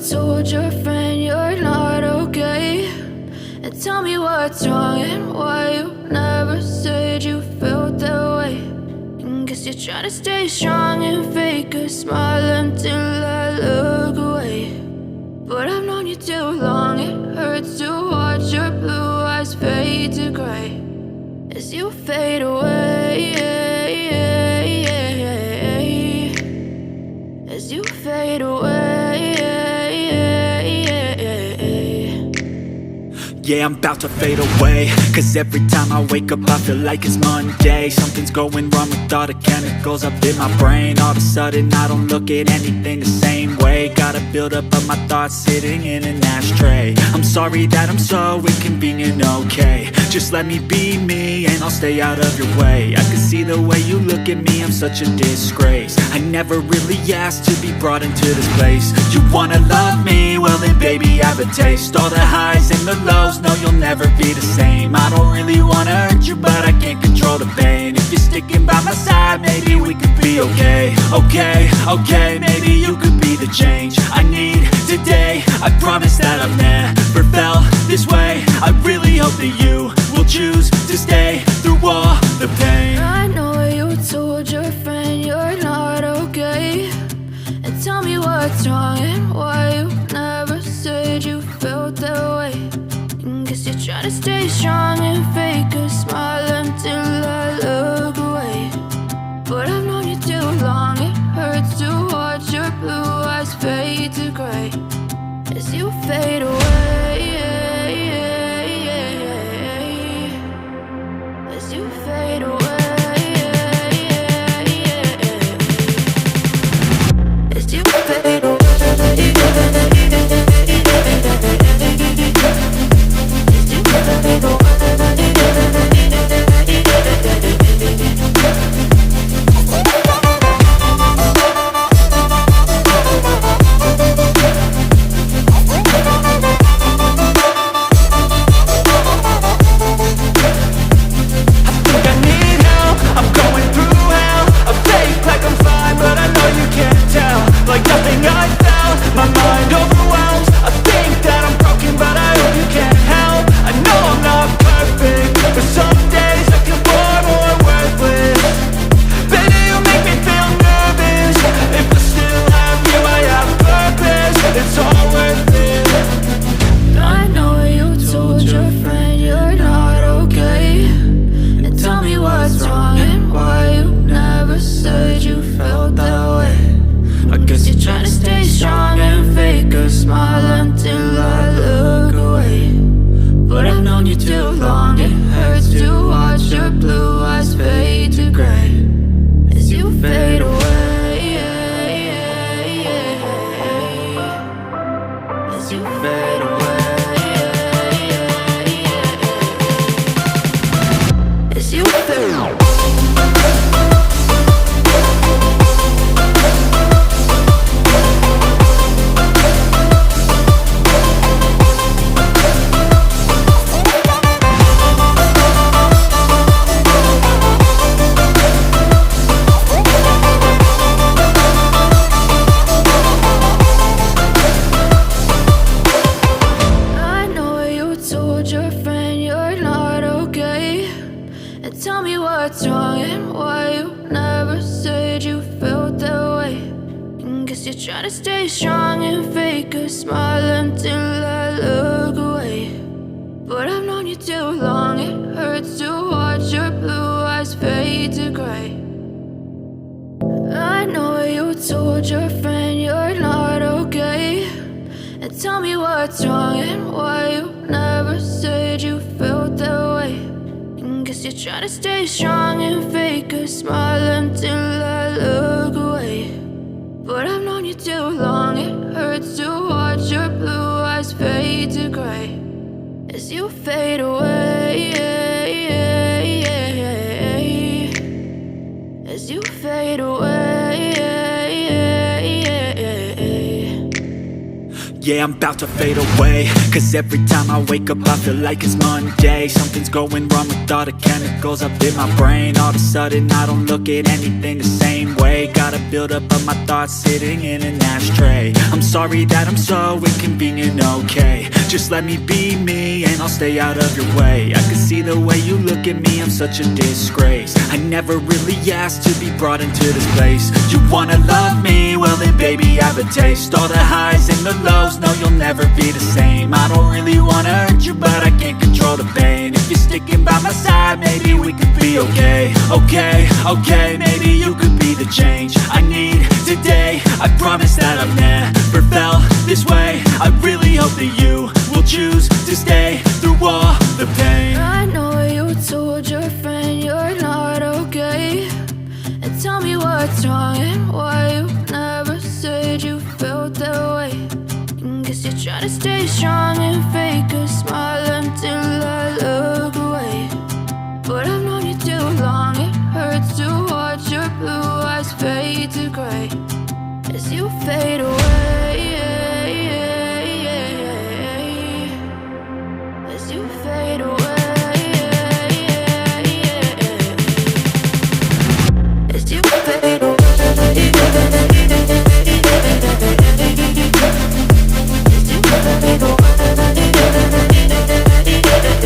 told your friend you're not okay? And tell me what's wrong and why you never said you felt that way. And guess you're trying to stay strong and fake a smile until I look away. But I've known you too long, it hurts to watch your blue eyes fade to gray as you fade away, as you fade away. Yeah, I'm about to fade away, cause every time I wake up I feel like it's Monday. Something's going wrong with all the chemicals up in my brain. All of a sudden I don't look at anything the same way. Got a build-up of my thoughts sitting in an ashtray. I'm sorry that I'm so inconvenient, okay? Just let me be me and I'll stay out of your way. I can see the way you look at me, I'm such a disgrace. I never really asked to be brought into this place. You wanna love me? Well then baby, have a taste. All the highs and the lows, no, you'll never be the same. I don't really wanna hurt you, but I can't control the pain. If you're sticking by my side, maybe we could be okay. Okay, maybe you could be the change I need today. I promise that I've never felt this way. I really hope that you will choose to stay through all the pain. I know you told your friend you're not okay. And tell me what's wrong and why you never said you felt that way. Guess you're trying to stay strong and fake a smile until I look away. But I've known you too long, it hurts to watch your blue eyes fade to gray as you fade away, as you fade away, as you fade away. Trying to stay strong and fake a smile until I look away. But I've known you too long, it hurts to watch your blue eyes fade to gray. I know you told your friend you're not okay. And tell me what's wrong and why you never said you felt that way. And guess you're trying to stay strong and fake a smile until I look away. But I've known you too long, it hurts to watch your blue eyes fade to gray as you fade away, as you fade away. Yeah, I'm about to fade away, cause every time I wake up I feel like it's Monday. Something's going wrong with all the chemicals up in my brain. All of a sudden I don't look at anything the same way. Got a build-up of my thoughts sitting in an ashtray. I'm sorry sorry that I'm so inconvenient, okay? Just let me be me and I'll stay out of your way. I can see the way you look at me, I'm such a disgrace. I never really asked to be brought into this place. You wanna love me? Well then baby, have a taste. All the highs and the lows, no you'll never be the same. I don't really wanna hurt you, but I can't control the pain. If you're sticking by my side, maybe we could be okay. Okay, maybe you could be the change I need today. I promise that I've never felt this way. I really hope that you will choose to stay through all the pain. I know you told your friend you're not okay, and tell me what's wrong and why you never said you felt that way. Guess you're trying to stay strong and fake a smile until I look away. But I've known you too long, it hurts to watch your blue eyes fade to gray as you fade away, as you fade away.